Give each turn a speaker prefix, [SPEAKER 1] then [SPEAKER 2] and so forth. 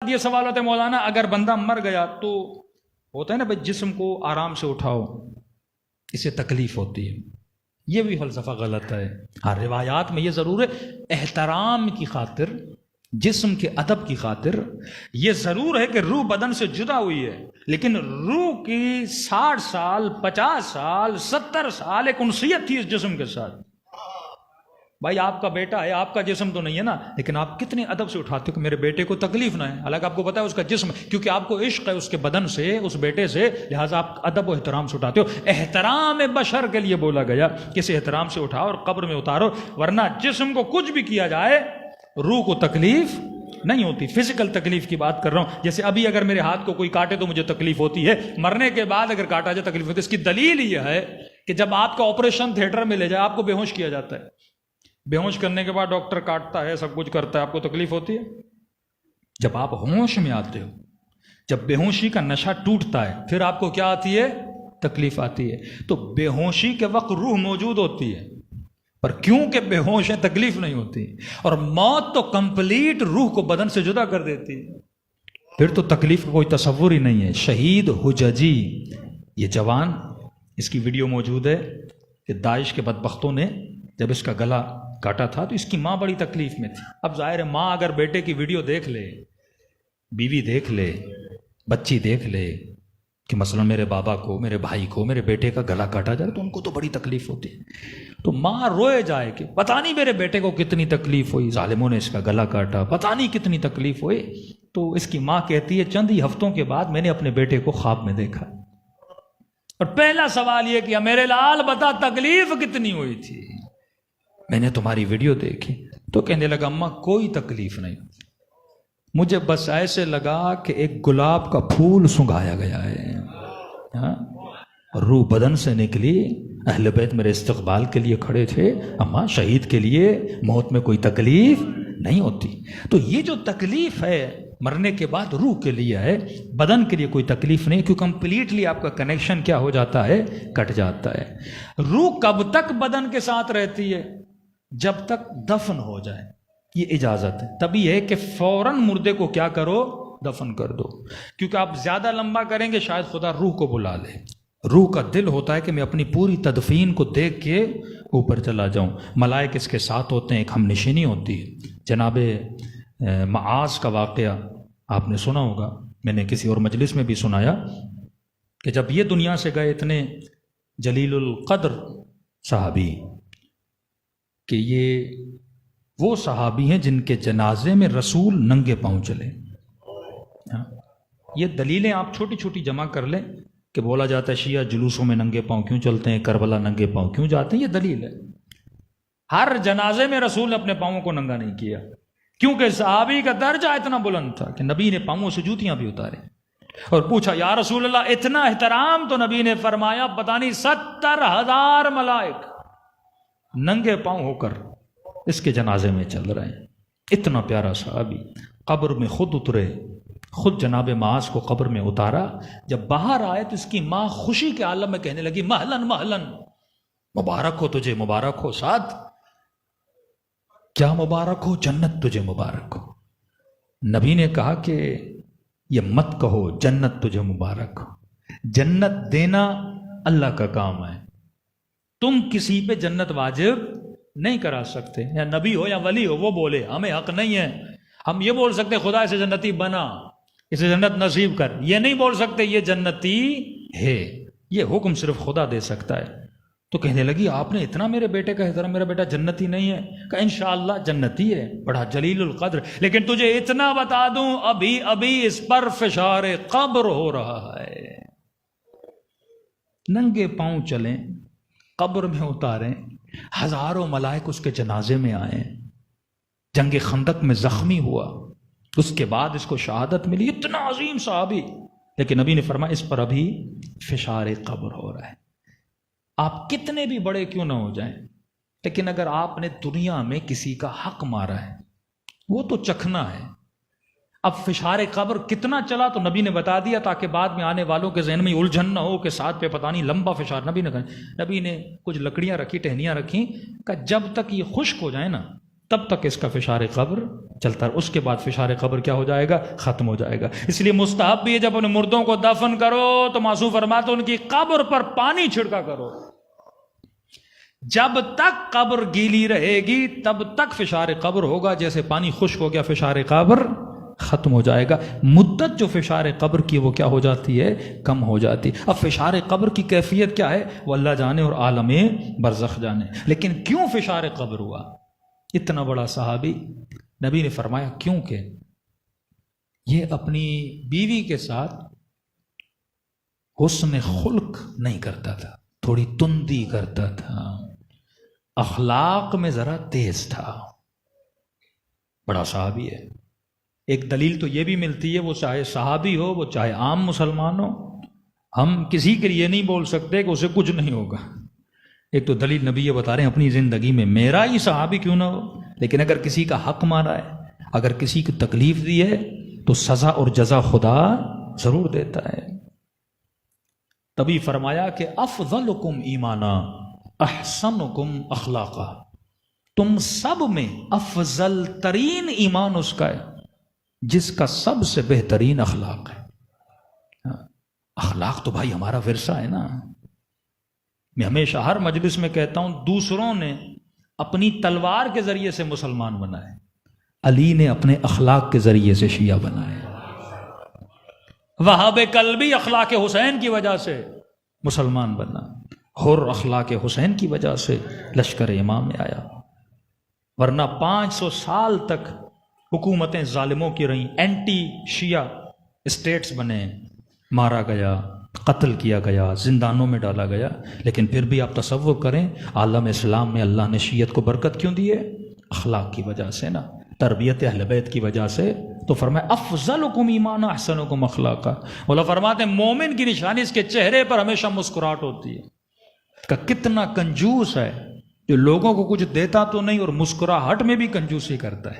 [SPEAKER 1] یہ سوال ہوتا ہے مولانا اگر بندہ مر گیا تو ہوتا ہے نا بھائی جسم کو آرام سے اٹھاؤ، اسے تکلیف ہوتی ہے، یہ بھی فلسفہ غلط ہے۔ ہاں روایات میں یہ ضرور ہے احترام کی خاطر، جسم کے ادب کی خاطر یہ ضرور ہے کہ روح بدن سے جدا ہوئی ہے، لیکن روح کی 60 سال 50 سال 70 سال ایک انسیت تھی اس جسم کے ساتھ۔ بھائی آپ کا بیٹا ہے، آپ کا جسم تو نہیں ہے نا، لیکن آپ کتنے ادب سے اٹھاتے ہو کہ میرے بیٹے کو تکلیف نہ ہے، حالانکہ آپ کو پتا ہے اس کا جسم، کیونکہ آپ کو عشق ہے اس کے بدن سے، اس بیٹے سے، لہٰذا آپ ادب و احترام سے اٹھاتے ہو۔ احترام بشر کے لیے بولا گیا کہ اسے احترام سے اٹھاؤ اور قبر میں اتارو، ورنہ جسم کو کچھ بھی کیا جائے روح کو تکلیف نہیں ہوتی۔ فزیکل تکلیف کی بات کر رہا ہوں، جیسے ابھی اگر میرے ہاتھ کو کوئی کاٹے تو مجھے تکلیف ہوتی ہے، مرنے کے بعد اگر کاٹا جائے تکلیف ہوتی ہے۔ اس کی دلیل یہ ہے کہ جب آپ کا آپریشن تھیٹر میں لے جائے آپ کو بے ہوش کیا جاتا ہے، بے ہوش کرنے کے بعد ڈاکٹر کاٹتا ہے، سب کچھ کرتا ہے، آپ کو تکلیف ہوتی ہے؟ جب آپ ہوش میں آتے ہو، جب بے ہوشی کا نشہ ٹوٹتا ہے، پھر آپ کو کیا آتی ہے؟ تکلیف آتی ہے۔ تو بے ہوشی کے وقت روح موجود ہوتی ہے، پر کیونکہ بے ہوش ہے تکلیف نہیں ہوتی، اور موت تو کمپلیٹ روح کو بدن سے جدا کر دیتی ہے، پھر تو تکلیف کا کوئی تصور ہی نہیں ہے۔ شہید حججی، یہ جوان، اس کی ویڈیو موجود ہے کہ داعش کے بدبختوں نے جب اس کا گلا کاٹا تھا تو اس کی ماں بڑی تکلیف میں تھی۔ اب ظاہر ہے ماں اگر بیٹے کی ویڈیو دیکھ لے، بیوی دیکھ لے، بچی دیکھ لے کہ مثلا میرے بابا کو، میرے بھائی کو، میرے بیٹے کا گلا کاٹا جائے تو ان کو تو بڑی تکلیف ہوتی ہے، تو ماں روئے جائے کہ پتہ نہیں میرے بیٹے کو کتنی تکلیف ہوئی، ظالموں نے اس کا گلا کاٹا، پتہ نہیں کتنی تکلیف ہوئی۔ تو اس کی ماں کہتی ہے چند ہی ہفتوں کے بعد میں نے اپنے بیٹے کو خواب میں دیکھا، اور پہلا سوال یہ کیا میرے لال بتا تکلیف کتنی ہوئی تھی؟ میں نے تمہاری ویڈیو دیکھی تو کہنے لگا اماں کوئی تکلیف نہیں، مجھے بس ایسے لگا کہ ایک گلاب کا پھول سنگھایا گیا ہے، ہاں؟ روح بدن سے نکلی، اہل بیت میرے استقبال کے لیے کھڑے تھے، اماں شہید کے لیے موت میں کوئی تکلیف نہیں ہوتی۔ تو یہ جو تکلیف ہے مرنے کے بعد روح کے لیے ہے، بدن کے لیے کوئی تکلیف نہیں، کیونکہ کمپلیٹلی آپ کا کنیکشن کیا ہو جاتا ہے؟ کٹ جاتا ہے۔ روح کب تک بدن کے ساتھ رہتی ہے؟ جب تک دفن ہو جائے، یہ اجازت ہے۔ تبھی ہے کہ فوراً مردے کو کیا کرو؟ دفن کر دو، کیونکہ آپ زیادہ لمبا کریں گے شاید خدا روح کو بلا لے۔ روح کا دل ہوتا ہے کہ میں اپنی پوری تدفین کو دیکھ کے اوپر چلا جاؤں۔ ملائک اس کے ساتھ ہوتے ہیں، ایک ہم نشینی ہوتی ہے۔ جناب معاذ کا واقعہ آپ نے سنا ہوگا، میں نے کسی اور مجلس میں بھی سنایا کہ جب یہ دنیا سے گئے اتنے جلیل القدر صحابی کہ یہ وہ صحابی ہیں جن کے جنازے میں رسول ننگے پاؤں چلے۔ یہ دلیلیں آپ چھوٹی چھوٹی جمع کر لیں کہ بولا جاتا ہے شیعہ جلوسوں میں ننگے پاؤں کیوں چلتے ہیں، کربلا ننگے پاؤں کیوں جاتے ہیں، یہ دلیل ہے۔ ہر جنازے میں رسول نے اپنے پاؤں کو ننگا نہیں کیا، کیونکہ صحابی کا درجہ اتنا بلند تھا کہ نبی نے پاؤں سے جوتیاں بھی اتارے اور پوچھا یا رسول اللہ اتنا احترام، تو نبی نے فرمایا پتہ نہیں 70,000 ملائک ننگے پاؤں ہو کر اس کے جنازے میں چل رہے ہیں۔ اتنا پیارا صحابی قبر میں خود اترے، خود جناب معاذ کو قبر میں اتارا۔ جب باہر آئے تو اس کی ماں خوشی کے عالم میں کہنے لگی مہلن مہلن، مبارک ہو تجھے، مبارک ہو۔ ساتھ کیا مبارک ہو؟ جنت تجھے مبارک ہو۔ نبی نے کہا کہ یہ مت کہو جنت تجھے مبارک ہو، جنت دینا اللہ کا کام ہے، تم کسی پہ جنت واجب نہیں کرا سکتے، یا نبی ہو یا ولی ہو وہ بولے، ہمیں حق نہیں ہے۔ ہم یہ بول سکتے خدا اسے جنتی بنا، اسے جنت نصیب کر، یہ نہیں بول سکتے یہ جنتی ہے، یہ حکم صرف خدا دے سکتا ہے۔ تو کہنے لگی آپ نے اتنا میرے بیٹے کا احترام، میرا بیٹا جنتی نہیں ہے؟ کہا انشاءاللہ جنتی ہے، بڑا جلیل القدر، لیکن تجھے اتنا بتا دوں ابھی ابھی اس پر فشار قبر ہو رہا ہے۔ ننگے پاؤں چلیں، قبر میں اتاریں، ہزاروں ملائک اس کے جنازے میں آئیں، جنگ خندق میں زخمی ہوا، اس کے بعد اس کو شہادت ملی، اتنا عظیم صحابی، لیکن نبی نے فرمایا اس پر ابھی فشار قبر ہو رہا ہے۔ آپ کتنے بھی بڑے کیوں نہ ہو جائیں، لیکن اگر آپ نے دنیا میں کسی کا حق مارا ہے وہ تو چکھنا ہے۔ اب فشار قبر کتنا چلا تو نبی نے بتا دیا تاکہ بعد میں آنے والوں کے ذہن میں الجھن نہ ہو کہ ساتھ پہ پتہ نہیں لمبا فشار۔ نبی نے کچھ لکڑیاں رکھی، ٹہنیاں رکھی، کہ جب تک یہ خشک ہو جائے نا تب تک اس کا فشار قبر چلتا ہے، اس کے بعد فشار قبر کیا ہو جائے گا؟ ختم ہو جائے گا۔ اس لیے مستحب بھی ہے جب ان مردوں کو دفن کرو تو معصوم فرماتے ان کی قبر پر پانی چھڑکا کرو، جب تک قبر گیلی رہے گی تب تک فشار قبر ہوگا، جیسے پانی خشک ہو گیا فشار قبر ختم ہو جائے گا، مدت جو فشار قبر کی وہ کیا ہو جاتی ہے؟ کم ہو جاتی۔ اب فشار قبر کی کیفیت کیا ہے وہ اللہ جانے اور عالم برزخ جانے، لیکن کیوں فشار قبر ہوا؟ اتنا بڑا صحابی، نبی نے فرمایا کیونکہ یہ اپنی بیوی کے ساتھ حسن خلق نہیں کرتا تھا، تھوڑی تندی کرتا تھا، اخلاق میں ذرا تیز تھا، بڑا صحابی ہے۔ ایک دلیل تو یہ بھی ملتی ہے، وہ چاہے صحابی ہو وہ چاہے عام مسلمان ہو، ہم کسی کے لیے نہیں بول سکتے کہ اسے کچھ نہیں ہوگا۔ ایک تو دلیل نبی یہ بتا رہے ہیں اپنی زندگی میں میرا ہی صحابی کیوں نہ ہو، لیکن اگر کسی کا حق مارا ہے، اگر کسی کو تکلیف دی ہے تو سزا اور جزا خدا ضرور دیتا ہے۔ تبھی فرمایا کہ افضلکم ایمانا احسنکم اخلاقا، تم سب میں افضل ترین ایمان اس کا ہے جس کا سب سے بہترین اخلاق ہے۔ اخلاق تو بھائی ہمارا ورثہ ہے نا۔ میں ہمیشہ ہر مجلس میں کہتا ہوں دوسروں نے اپنی تلوار کے ذریعے سے مسلمان بنائے، علی نے اپنے اخلاق کے ذریعے سے شیعہ بنائے۔ وہاب قلبی اخلاق حسین کی وجہ سے مسلمان بنا، حر اخلاق حسین کی وجہ سے لشکر امام میں آیا، ورنہ 500 سال تک حکومتیں ظالموں کی رہیں، اینٹی شیعہ اسٹیٹس بنے، مارا گیا، قتل کیا گیا، زندانوں میں ڈالا گیا، لیکن پھر بھی آپ تصور کریں عالم اسلام میں اللہ نے شیعت کو برکت کیوں دی ہے؟ اخلاق کی وجہ سے نا، تربیت اہل بیت کی وجہ سے۔ تو فرمایا افضلکم ایمانا احسنکم اخلاقا۔ مولا فرماتے ہیں مومن کی نشانی اس کے چہرے پر ہمیشہ مسکراہٹ ہوتی ہے۔ کہ کتنا کنجوس ہے جو لوگوں کو کچھ دیتا تو نہیں اور مسکراہٹ میں بھی کنجوسی کرتا ہے۔